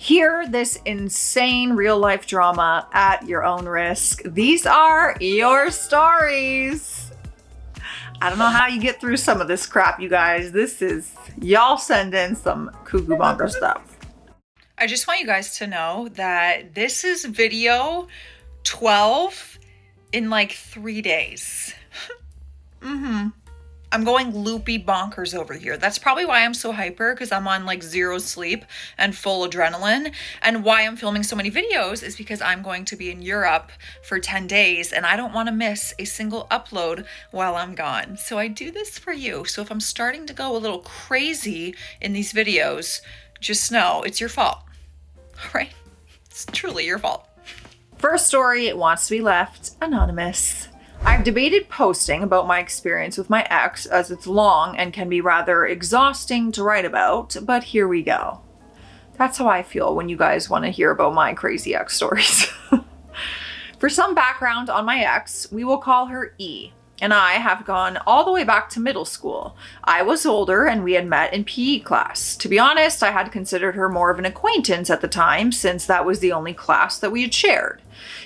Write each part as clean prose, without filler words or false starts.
Hear this insane real life drama at your own risk. These are your stories. I don't know how you get through some of this crap, you guys. This is, y'all send in some cuckoo bonker stuff. I just want you guys to know that this is video 12 in like 3 days. I'm going loopy bonkers over here. That's probably why I'm so hyper, because I'm on like 0 sleep and full adrenaline. And why I'm filming so many videos is because I'm going to be in Europe for 10 days and I don't want to miss a single upload while I'm gone. So I do this for you. So if I'm starting to go a little crazy in these videos, just know it's your fault. All right? It's truly your fault. First story wants to be left anonymous. I've debated posting about my experience with my ex as it's long and can be rather exhausting to write about, but here we go. That's how I feel when you guys want to hear about my crazy ex stories. For some background on my ex, we will call her E, and I have gone all the way back to middle school. I was older and we had met in PE class. To be honest, I had considered her more of an acquaintance at the time since that was the only class that we had shared.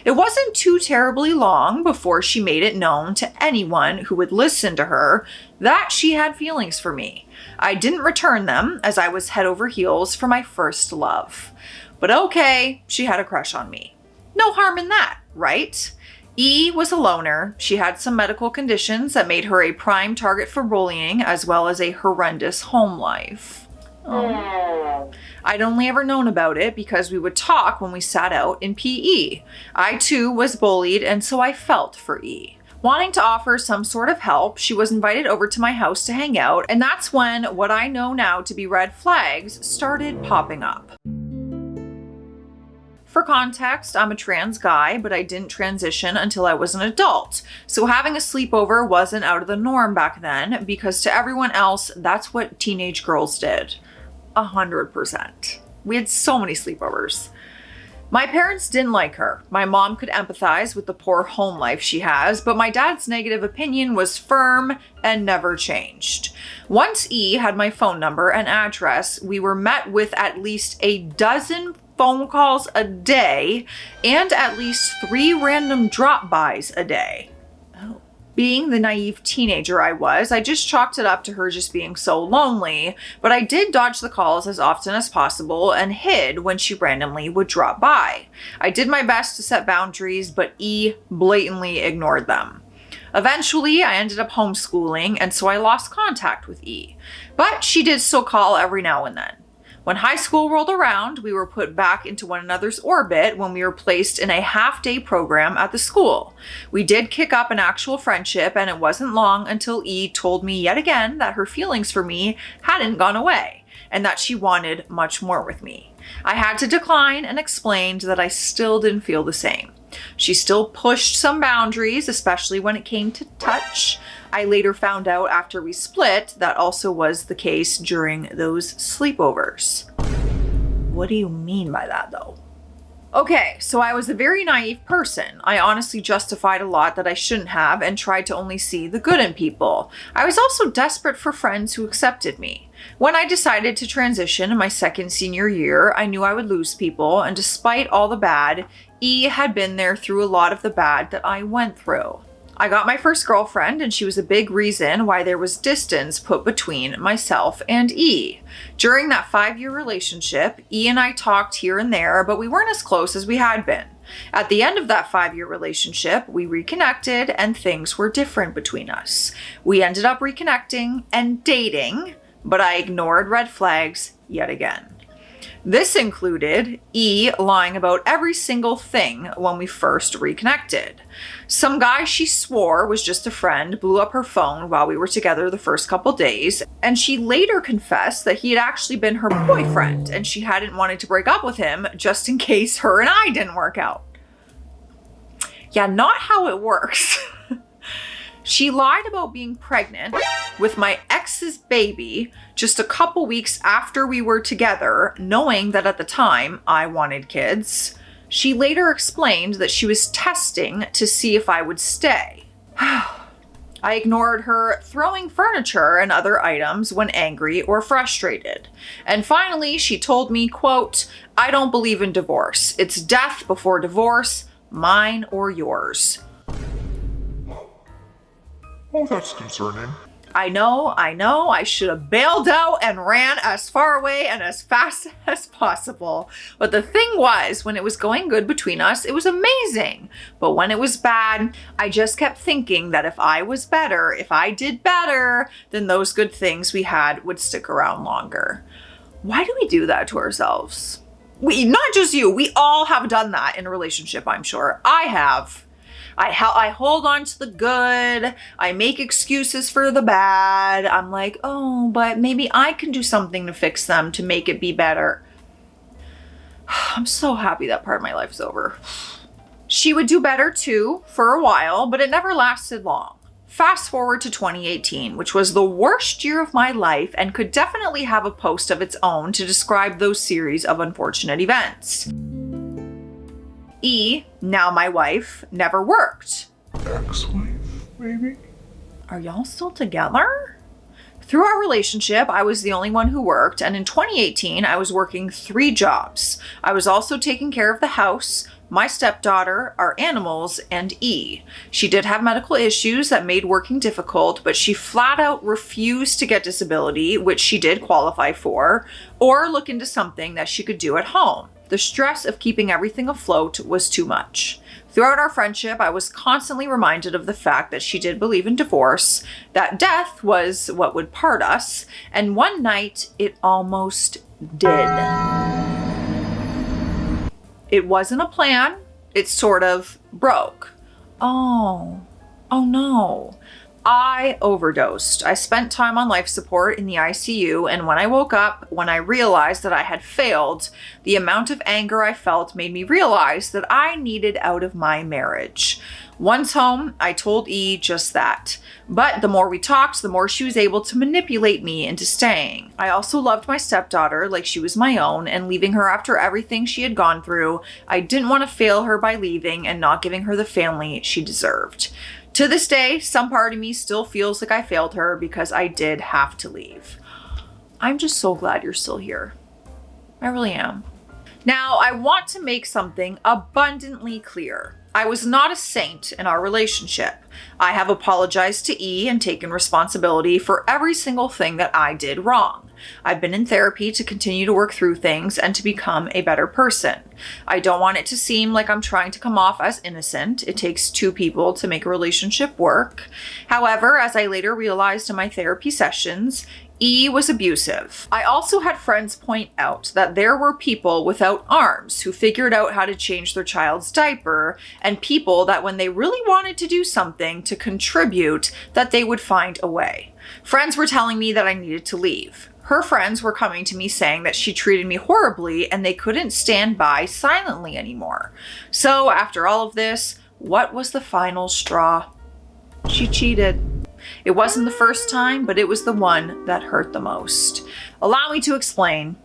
It wasn't too terribly long before she made it known to anyone who would listen to her that she had feelings for me. I didn't return them as I was head over heels for my first love. But okay, she had a crush on me. No harm in that, right? E was a loner. She had some medical conditions that made her a prime target for bullying, as well as a horrendous home life. I'd only ever known about it because we would talk when we sat out in PE. I too was bullied, and so I felt for E. Wanting to offer some sort of help, she was invited over to my house to hang out, and that's when what I know now to be red flags started popping up. For context, I'm a trans guy, but I didn't transition until I was an adult. So having a sleepover wasn't out of the norm back then, because to everyone else, that's what teenage girls did. 100%. We had so many sleepovers. My parents didn't like her. My mom could empathize with the poor home life she has, but my dad's negative opinion was firm and never changed. Once E had my phone number and address, we were met with at least a dozen phone calls a day and at least 3 random drop-bys a day. Being the naive teenager I was, I just chalked it up to her just being so lonely, but I did dodge the calls as often as possible and hid when she randomly would drop by. I did my best to set boundaries, but E blatantly ignored them. Eventually, I ended up homeschooling, and so I lost contact with E, but she did still call every now and then. When high school rolled around, we were put back into one another's orbit when we were placed in a half-day program at the school. We did kick up an actual friendship, and it wasn't long until E told me yet again that her feelings for me hadn't gone away, and that she wanted much more with me. I had to decline and explained that I still didn't feel the same. She still pushed some boundaries, especially when it came to touch. I later found out after we split that also was the case during those sleepovers. What do you mean by that though? Okay, so I was a very naive person. I honestly justified a lot that I shouldn't have and tried to only see the good in people. I was also desperate for friends who accepted me. When I decided to transition in my second senior year, I knew I would lose people, and despite all the bad, E had been there through a lot of the bad that I went through. I got my first girlfriend, and she was a big reason why there was distance put between myself and E. During that 5-year relationship, E and I talked here and there, but we weren't as close as we had been. At the end of that 5-year relationship, we reconnected and things were different between us. We ended up reconnecting and dating, but I ignored red flags yet again. This included E lying about every single thing when we first reconnected. Some guy she swore was just a friend blew up her phone while we were together the first couple days, and she later confessed that he had actually been her boyfriend and she hadn't wanted to break up with him just in case her and I didn't work out. Yeah, not how it works. She lied about being pregnant with my ex's baby just a couple weeks after we were together, knowing that at the time I wanted kids. She later explained that she was testing to see if I would stay. I ignored her throwing furniture and other items when angry or frustrated. And finally, she told me, quote, "I don't believe in divorce. It's death before divorce, mine or yours." Oh, that's concerning. I know, I should have bailed out and ran as far away and as fast as possible. But the thing was, when it was going good between us, it was amazing. But when it was bad, I just kept thinking that if I was better, if I did better, then those good things we had would stick around longer. Why do we do that to ourselves? Not just you, we all have done that in a relationship, I'm sure. I have. I hold on to the good. I make excuses for the bad. I'm like, oh, but maybe I can do something to fix them to make it be better. I'm so happy that part of my life is over. She would do better too for a while, but it never lasted long. Fast forward to 2018, which was the worst year of my life and could definitely have a post of its own to describe those series of unfortunate events. E, now my wife, never worked. Ex-wife, maybe? Are y'all still together? Through our relationship, I was the only one who worked, and in 2018, I was working 3 jobs. I was also taking care of the house, my stepdaughter, our animals, and E. She did have medical issues that made working difficult, but she flat out refused to get disability, which she did qualify for, or look into something that she could do at home. The stress of keeping everything afloat was too much. Throughout our friendship, I was constantly reminded of the fact that she did believe in divorce, that death was what would part us, and one night it almost did. It wasn't a plan, it sort of broke. Oh no. I overdosed. I spent time on life support in the ICU, and when I woke up, when I realized that I had failed, the amount of anger I felt made me realize that I needed out of my marriage. Once home, I told E just that. But the more we talked, the more she was able to manipulate me into staying. I also loved my stepdaughter like she was my own, and leaving her after everything she had gone through, I didn't want to fail her by leaving and not giving her the family she deserved. To this day, some part of me still feels like I failed her because I did have to leave. I'm just so glad you're still here. I really am. Now, I want to make something abundantly clear. I was not a saint in our relationship. I have apologized to E and taken responsibility for every single thing that I did wrong. I've been in therapy to continue to work through things and to become a better person. I don't want it to seem like I'm trying to come off as innocent. It takes 2 people to make a relationship work. However, as I later realized in my therapy sessions, E was abusive. I also had friends point out that there were people without arms who figured out how to change their child's diaper, and people that when they really wanted to do something to contribute, that they would find a way. Friends were telling me that I needed to leave. Her friends were coming to me saying that she treated me horribly and they couldn't stand by silently anymore. So after all of this, what was the final straw? She cheated. It wasn't the first time, but it was the one that hurt the most. Allow me to explain.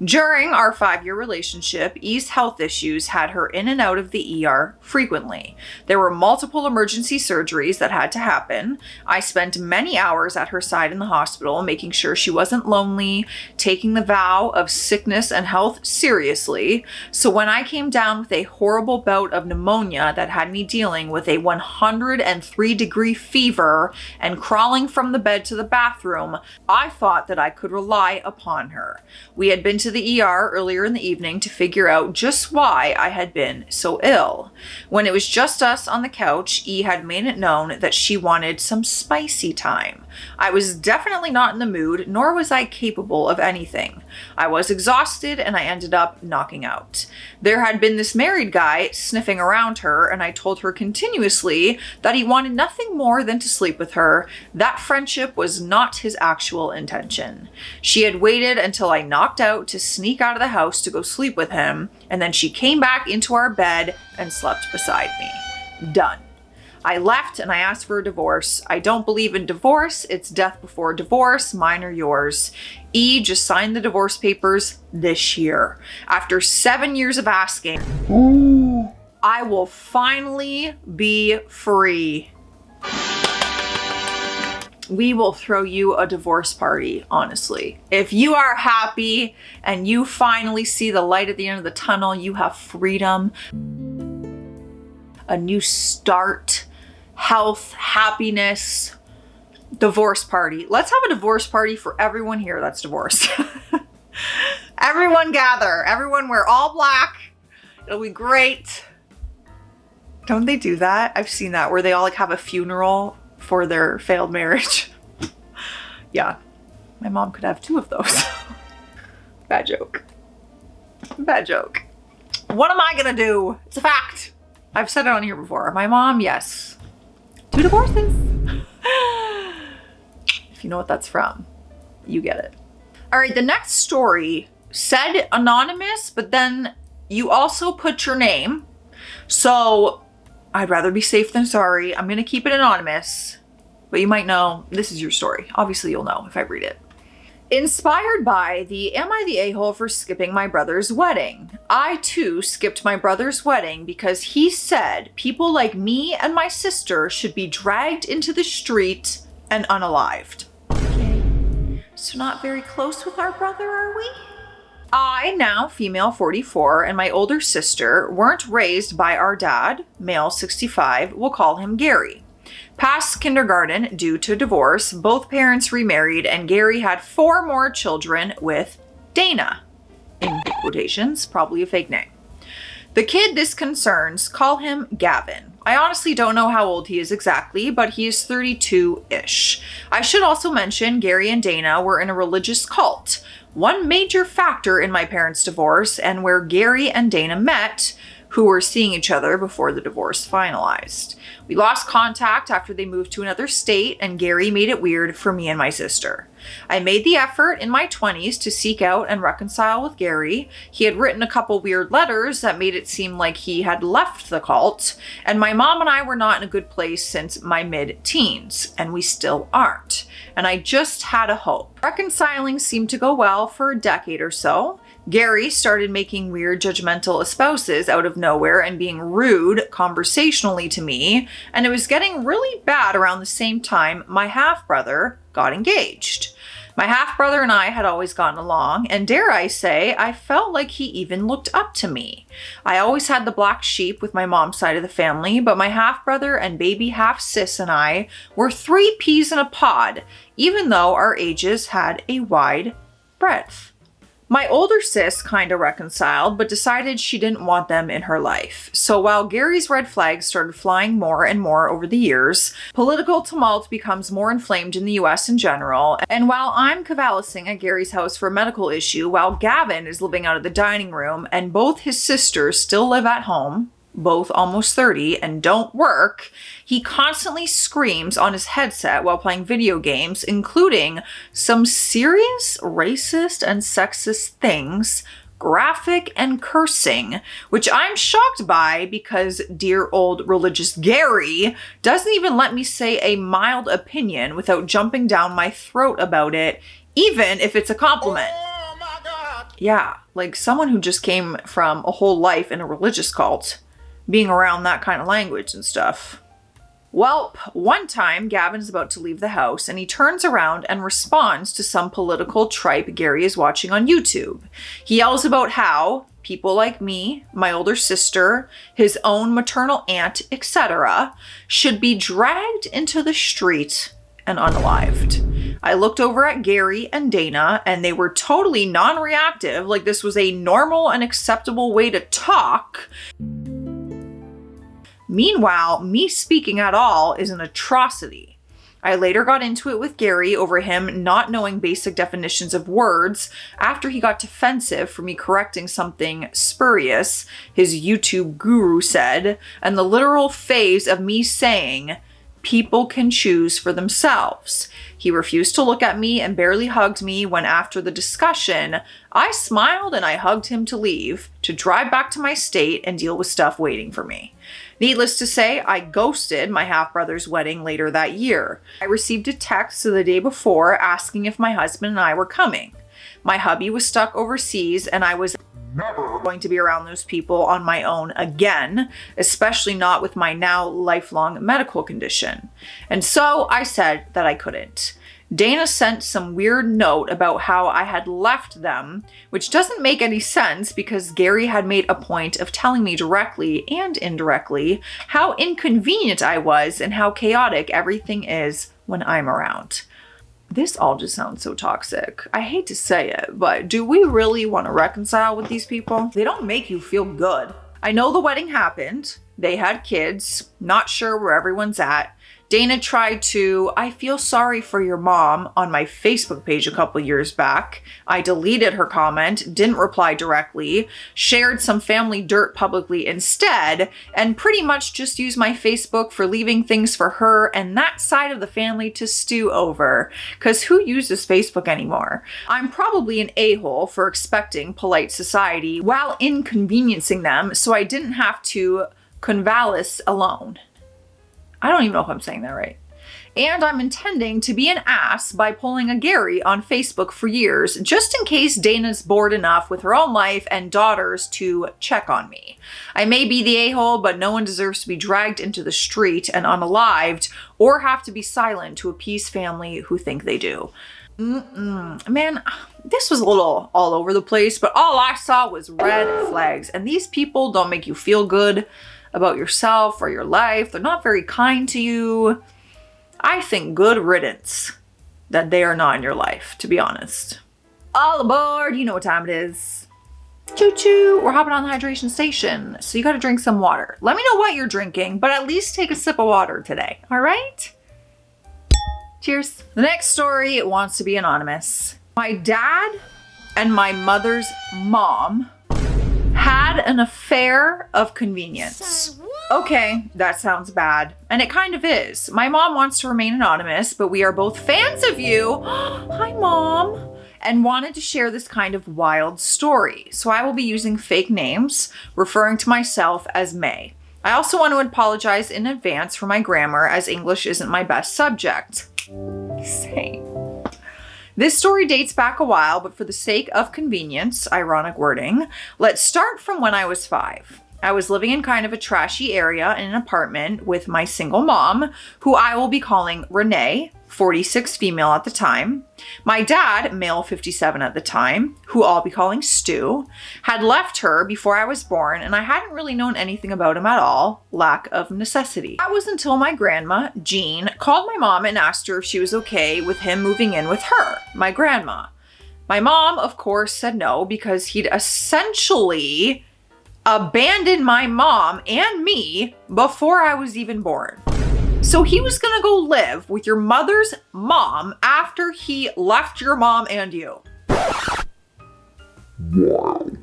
During our 5-year relationship, E's health issues had her in and out of the ER frequently. There were multiple emergency surgeries that had to happen. I spent many hours at her side in the hospital, making sure she wasn't lonely, taking the vow of sickness and health seriously. So when I came down with a horrible bout of pneumonia that had me dealing with a 103-degree fever and crawling from the bed to the bathroom, I thought that I could rely upon her. We had been to the ER earlier in the evening to figure out just why I had been so ill. When it was just us on the couch, E had made it known that she wanted some spicy time. I was definitely not in the mood, nor was I capable of anything. I was exhausted and I ended up knocking out. There had been this married guy sniffing around her, and I told her continuously that he wanted nothing more than to sleep with her. That friendship was not his actual intention. She had waited until I knocked out to sneak out of the house to go sleep with him, and then she came back into our bed and slept beside me. Done. I left and I asked for a divorce. I don't believe in divorce. It's death before divorce, mine or yours. E just signed the divorce papers this year. After 7 years of asking, I will finally be free. we will throw you a divorce party, honestly. If you are happy and you finally see the light at the end of the tunnel, you have freedom, a new start, health, happiness, divorce party. Let's have a divorce party for everyone here that's divorced. Everyone gather. Everyone wear all black. It'll be great. Don't they do that? I've seen that where they all like have a funeral for their failed marriage. Yeah, my mom could have 2 of those. Bad joke. Bad joke. What am I gonna do? It's a fact. I've said it on here before. My mom, yes. 2 divorces. If you know what that's from, you get it. All right, the next story said anonymous, but then you also put your name. So I'd rather be safe than sorry. I'm gonna keep it anonymous, but you might know this is your story. Obviously you'll know if I read it. Inspired by the am I the a-hole for skipping my brother's wedding? I too skipped my brother's wedding because he said people like me and my sister should be dragged into the street and unalived. Okay, so not very close with our brother, are we? I, now female 44, and my older sister weren't raised by our dad, male 65, we'll call him Gary. Past kindergarten due to divorce, both parents remarried, and Gary had 4 more children with Dana. In quotations, probably a fake name. The kid this concerns, call him Gavin. I honestly don't know how old he is exactly, but he is 32-ish. I should also mention Gary and Dana were in a religious cult. One major factor in my parents' divorce and where Gary and Dana met, who were seeing each other before the divorce finalized. We lost contact after they moved to another state, and Gary made it weird for me and my sister. I made the effort in my 20s to seek out and reconcile with Gary. He had written a couple weird letters that made it seem like he had left the cult, and my mom and I were not in a good place since my mid-teens, and we still aren't. And I just had a hope. Reconciling seemed to go well for a decade or so. Gary started making weird judgmental espouses out of nowhere and being rude conversationally to me, and it was getting really bad around the same time my half-brother got engaged. My half-brother and I had always gotten along, and dare I say, I felt like he even looked up to me. I always had the black sheep with my mom's side of the family, but my half-brother and baby half-sis and I were 3 peas in a pod, even though our ages had a wide breadth. My older sis kinda reconciled, but decided she didn't want them in her life. So while Gary's red flags started flying more and more over the years, political tumult becomes more inflamed in the US in general, and while I'm cavalcing at Gary's house for a medical issue, while Gavin is living out of the dining room, and both his sisters still live at home, both almost 30, and don't work, he constantly screams on his headset while playing video games, including some serious racist and sexist things, graphic and cursing, which I'm shocked by because dear old religious Gary doesn't even let me say a mild opinion without jumping down my throat about it, even if it's a compliment. Oh my God! Yeah, like someone who just came from a whole life in a religious cult, being around that kind of language and stuff. Well, one time Gavin's about to leave the house and he turns around and responds to some political tripe Gary is watching on YouTube. He yells about how people like me, my older sister, his own maternal aunt, etc., should be dragged into the street and unalived. I looked over at Gary and Dana and they were totally non-reactive, like this was a normal and acceptable way to talk. Meanwhile, me speaking at all is an atrocity. I later got into it with Gary over him not knowing basic definitions of words after he got defensive for me correcting something spurious his YouTube guru said, and the literal phase of me saying, people can choose for themselves. He refused to look at me and barely hugged me when after the discussion, I smiled and I hugged him to leave, to drive back to my state and deal with stuff waiting for me. Needless to say, I ghosted my half-brother's wedding later that year. I received a text the day before asking if my husband and I were coming. My hubby was stuck overseas and I was Never. going to be around those people on my own again, especially not with my now lifelong medical condition. And so I said that I couldn't. Dana sent some weird note about how I had left them, which doesn't make any sense because Gary had made a point of telling me directly and indirectly how inconvenient I was and how chaotic everything is when I'm around. This all just sounds so toxic. I hate to say it, but do we really want to reconcile with these people? They don't make you feel good. I know the wedding happened. They had kids. Not sure where everyone's at. Dana tried to, I feel sorry for your mom on my Facebook page a couple years back. I deleted her comment, didn't reply directly, shared some family dirt publicly instead, and pretty much just used my Facebook for leaving things for her and that side of the family to stew over. Cause who uses Facebook anymore? I'm probably an a-hole for expecting polite society while inconveniencing them, so I didn't have to convalesce alone. I don't even know if I'm saying that right. And I'm intending to be an ass by pulling a Gary on Facebook for years, just in case Dana's bored enough with her own life and daughters to check on me. I may be the a-hole, but no one deserves to be dragged into the street and unalived or have to be silent to appease family who think they do. Man, this was a little all over the place, but all I saw was red flags, and these people don't make you feel good about yourself or your life. They're not very kind to you. I think good riddance that they are not in your life, to be honest. All aboard, you know what time it is. Choo choo, we're hopping on the hydration station, so you gotta drink some water. Let me know what you're drinking, but at least take a sip of water today, all right? Cheers. The next story wants to be anonymous. My dad and my mother's mom had an affair of convenience. Okay, that sounds bad. And it kind of is. My mom wants to remain anonymous, but we are both fans of you. Hi, Mom. And wanted to share this kind of wild story. So I will be using fake names, referring to myself as May. I also want to apologize in advance for my grammar, as English isn't my best subject. Same. This story dates back a while, but for the sake of convenience, ironic wording, let's start from when I was 5. I was living in kind of a trashy area in an apartment with my single mom, who I will be calling Renee, 46 female at the time. My dad, male 57 at the time, who I'll be calling Stu, had left her before I was born, and I hadn't really known anything about him at all, lack of necessity. That was until my grandma, Jean, called my mom and asked her if she was okay with him moving in with her, my grandma. My mom, of course, said no because he'd essentially abandoned my mom and me before I was even born. So he was gonna go live with your mother's mom after he left your mom and you. Wild.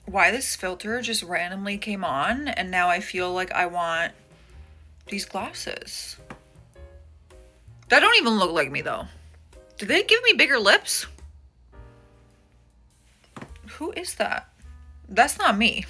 Why this filter just randomly came on and now I feel like I want these glasses. That don't even look like me though. Did they give me bigger lips? Who is that? That's not me.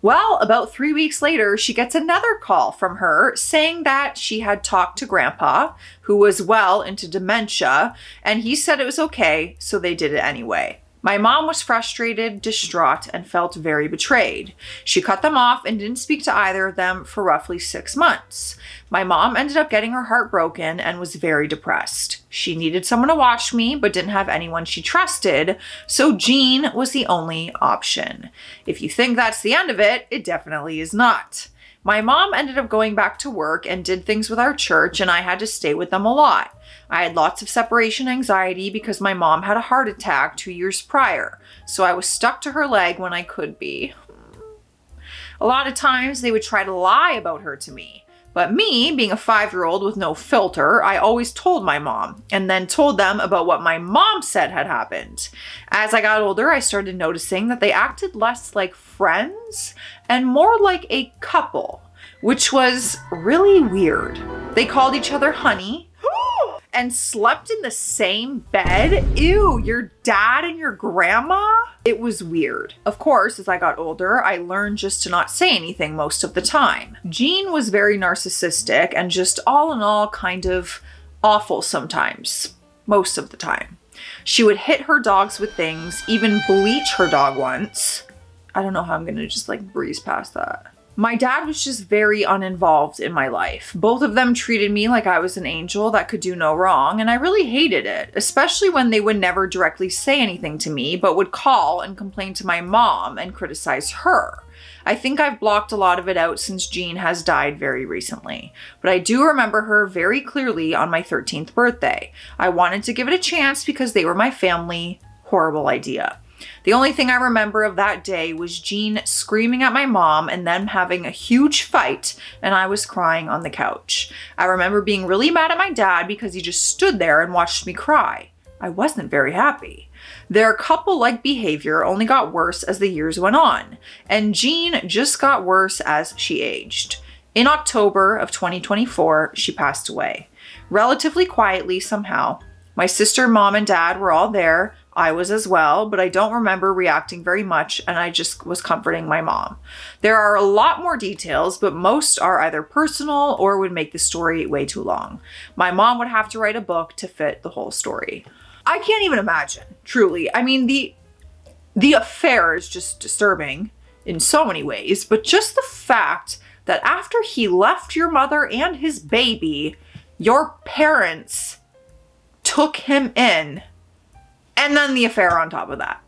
Well, about 3 weeks later, she gets another call from her saying that she had talked to Grandpa, who was well into dementia, and he said it was okay, so they did it anyway. My mom was frustrated, distraught, and felt very betrayed. She cut them off and didn't speak to either of them for roughly 6 months. My mom ended up getting her heart broken and was very depressed. She needed someone to watch me, but didn't have anyone she trusted, so Jean was the only option. If you think that's the end of it, it definitely is not. My mom ended up going back to work and did things with our church, and I had to stay with them a lot. I had lots of separation anxiety because my mom had a heart attack 2 years prior, so I was stuck to her leg when I could be. A lot of times they would try to lie about her to me, but me, being a 5-year-old with no filter, I always told my mom, and then told them about what my mom said had happened. As I got older, I started noticing that they acted less like friends and more like a couple, which was really weird. They called each other honey, and slept in the same bed? Ew, your dad and your grandma? It was weird. Of course, as I got older, I learned just to not say anything most of the time. Jean was very narcissistic and just all in all kind of awful sometimes, most of the time. She would hit her dogs with things, even bleach her dog once. I don't know how I'm gonna just like breeze past that. My dad was just very uninvolved in my life. Both of them treated me like I was an angel that could do no wrong, and I really hated it, especially when they would never directly say anything to me, but would call and complain to my mom and criticize her. I think I've blocked a lot of it out since Jean has died very recently, but I do remember her very clearly on my 13th birthday. I wanted to give it a chance because they were my family. Horrible idea. The only thing I remember of that day was Jean screaming at my mom and them having a huge fight, and I was crying on the couch. I remember being really mad at my dad because he just stood there and watched me cry. I wasn't very happy. Their couple-like behavior only got worse as the years went on, and Jean just got worse as she aged. In October of 2024, she passed away. Relatively quietly somehow. My sister, mom, and dad were all there. I was as well, but I don't remember reacting very much, and I just was comforting my mom. There are a lot more details, but most are either personal or would make the story way too long. My mom would have to write a book to fit the whole story. I can't even imagine, truly. I mean, the affair is just disturbing in so many ways, but just the fact that after he left your mother and his baby, your parents took him in, and then the affair on top of that.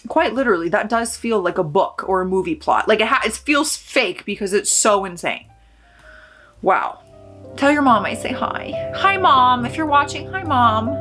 Quite literally, that does feel like a book or a movie plot. Like it feels fake because it's so insane. Wow. Tell your mom I say hi. Hi, Mom. If you're watching, hi, Mom.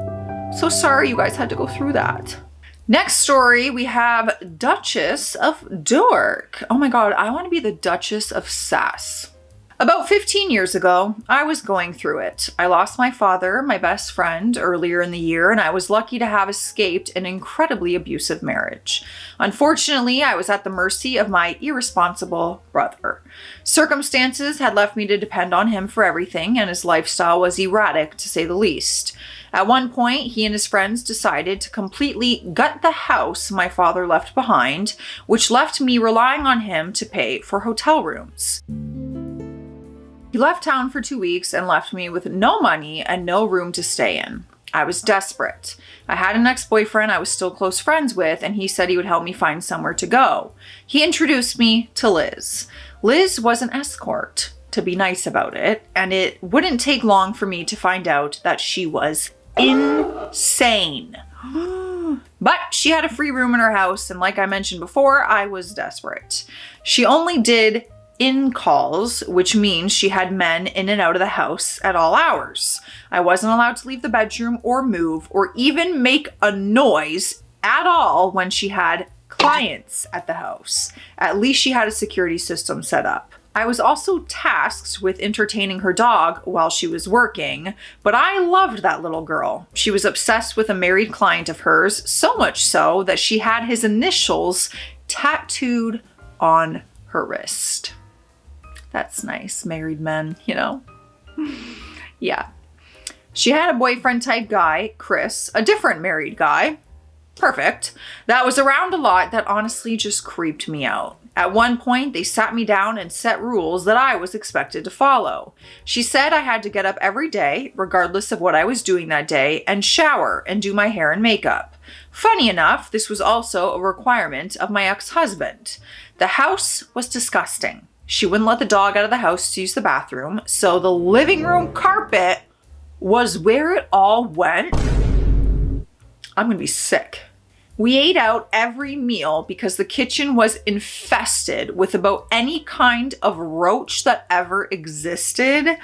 So sorry you guys had to go through that. Next story, we have Duchess of Dork. Oh my God, I want to be the Duchess of Sass. About 15 years ago, I was going through it. I lost my father, my best friend, earlier in the year, and I was lucky to have escaped an incredibly abusive marriage. Unfortunately, I was at the mercy of my irresponsible brother. Circumstances had left me to depend on him for everything, and his lifestyle was erratic, to say the least. At one point, he and his friends decided to completely gut the house my father left behind, which left me relying on him to pay for hotel rooms. He left town for 2 weeks and left me with no money and no room to stay in. I was desperate. I had an ex-boyfriend I was still close friends with, and he said he would help me find somewhere to go. He introduced me to Liz. Liz was an escort, to be nice about it, and it wouldn't take long for me to find out that she was insane. But she had a free room in her house, and like I mentioned before, I was desperate. She only did in-calls, which means she had men in and out of the house at all hours. I wasn't allowed to leave the bedroom or move or even make a noise at all when she had clients at the house. At least she had a security system set up. I was also tasked with entertaining her dog while she was working, but I loved that little girl. She was obsessed with a married client of hers, so much so that she had his initials tattooed on her wrist. That's nice, married men, you know? Yeah. She had a boyfriend type guy, Chris, a different married guy. Perfect. That was around a lot that honestly just creeped me out. At one point, they sat me down and set rules that I was expected to follow. She said I had to get up every day, regardless of what I was doing that day, and shower and do my hair and makeup. Funny enough, this was also a requirement of my ex-husband. The house was disgusting. She wouldn't let the dog out of the house to use the bathroom, so the living room carpet was where it all went. I'm gonna be sick. We ate out every meal because the kitchen was infested with about any kind of roach that ever existed.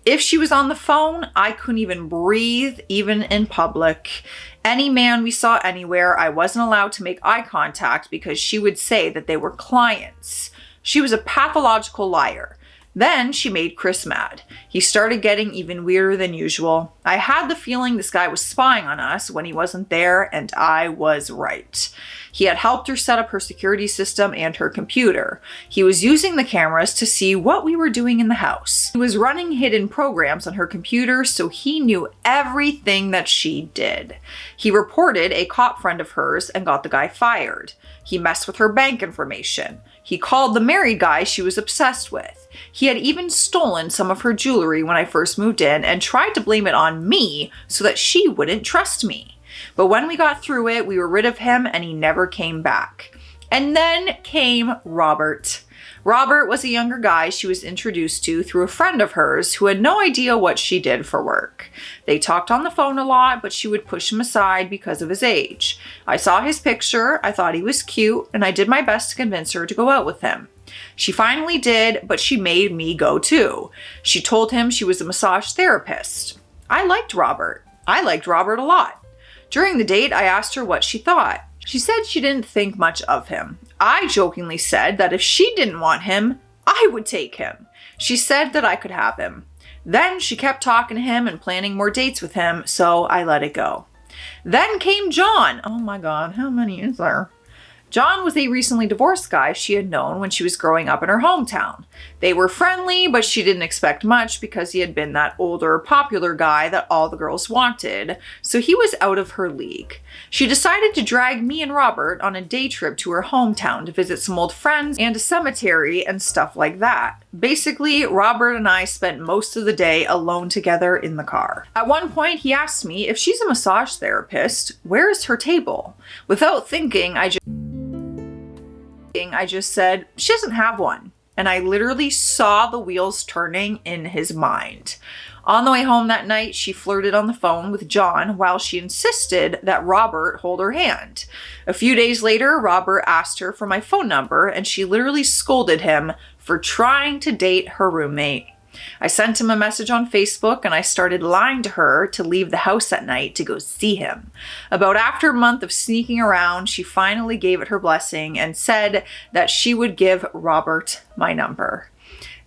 If she was on the phone, I couldn't even breathe, even in public. Any man we saw anywhere, I wasn't allowed to make eye contact because she would say that they were clients. She was a pathological liar. Then she made Chris mad. He started getting even weirder than usual. I had the feeling this guy was spying on us when he wasn't there, and I was right. He had helped her set up her security system and her computer. He was using the cameras to see what we were doing in the house. He was running hidden programs on her computer, so he knew everything that she did. He reported a cop friend of hers and got the guy fired. He messed with her bank information. He called the married guy she was obsessed with. He had even stolen some of her jewelry when I first moved in and tried to blame it on me so that she wouldn't trust me. But when we got through it, we were rid of him and he never came back. And then came Robert. Robert was a younger guy she was introduced to through a friend of hers who had no idea what she did for work. They talked on the phone a lot, but she would push him aside because of his age. I saw his picture, I thought he was cute, and I did my best to convince her to go out with him. She finally did, but she made me go too. She told him she was a massage therapist. I liked Robert. I liked Robert a lot. During the date, I asked her what she thought. She said she didn't think much of him. I jokingly said that if she didn't want him, I would take him. She said that I could have him. Then she kept talking to him and planning more dates with him, so I let it go. Then came John. Oh my God, how many is there? John was a recently divorced guy she had known when she was growing up in her hometown. They were friendly, but she didn't expect much because he had been that older, popular guy that all the girls wanted, so he was out of her league. She decided to drag me and Robert on a day trip to her hometown to visit some old friends and a cemetery and stuff like that. Basically, Robert and I spent most of the day alone together in the car. At one point, he asked me if she's a massage therapist, where is her table? Without thinking, I just said, she doesn't have one. And I literally saw the wheels turning in his mind. On the way home that night, she flirted on the phone with John while she insisted that Robert hold her hand. A few days later, Robert asked her for my phone number and she literally scolded him for trying to date her roommate. I sent him a message on Facebook and I started lying to her to leave the house at night to go see him. About after a month of sneaking around, she finally gave it her blessing and said that she would give Robert my number.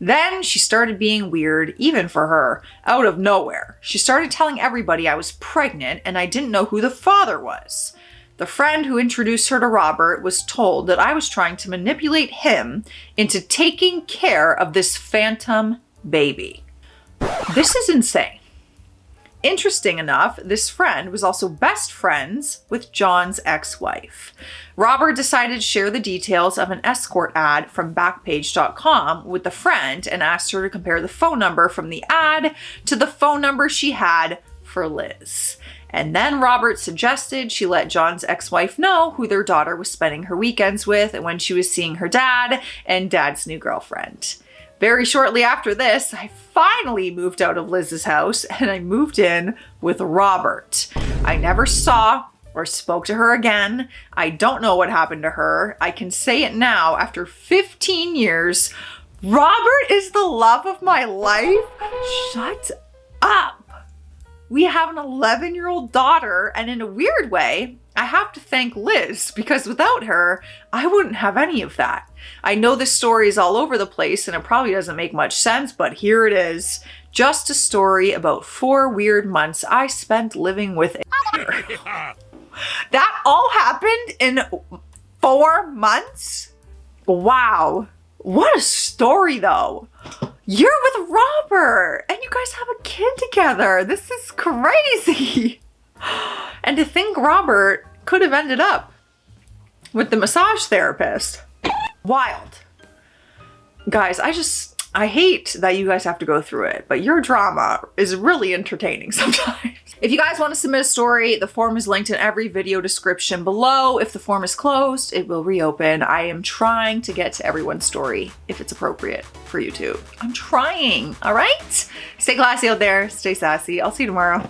Then she started being weird, even for her, out of nowhere. She started telling everybody I was pregnant and I didn't know who the father was. The friend who introduced her to Robert was told that I was trying to manipulate him into taking care of this phantom baby. This is insane. Interesting enough, this friend was also best friends with John's ex-wife. Robert decided to share the details of an escort ad from Backpage.com with the friend and asked her to compare the phone number from the ad to the phone number she had for Liz. And then Robert suggested she let John's ex-wife know who their daughter was spending her weekends with and when she was seeing her dad and dad's new girlfriend. Very shortly after this, I finally moved out of Liz's house and I moved in with Robert. I never saw or spoke to her again. I don't know what happened to her. I can say it now after 15 years. Robert is the love of my life. Shut up. We have an 11-year-old daughter, and in a weird way, I have to thank Liz because without her, I wouldn't have any of that. I know this story is all over the place and it probably doesn't make much sense, but here it is. Just a story about 4 weird months I spent living with a That all happened in 4 months? Wow. What a story though. You're with Robert and you guys have a kid together. This is crazy. And to think Robert could have ended up with the massage therapist. Wild. Guys, I hate that you guys have to go through it, but your drama is really entertaining sometimes. If you guys want to submit a story, the form is linked in every video description below. If the form is closed, it will reopen. I am trying to get to everyone's story if it's appropriate for YouTube. I'm trying, all right? Stay classy out there, stay sassy. I'll see you tomorrow.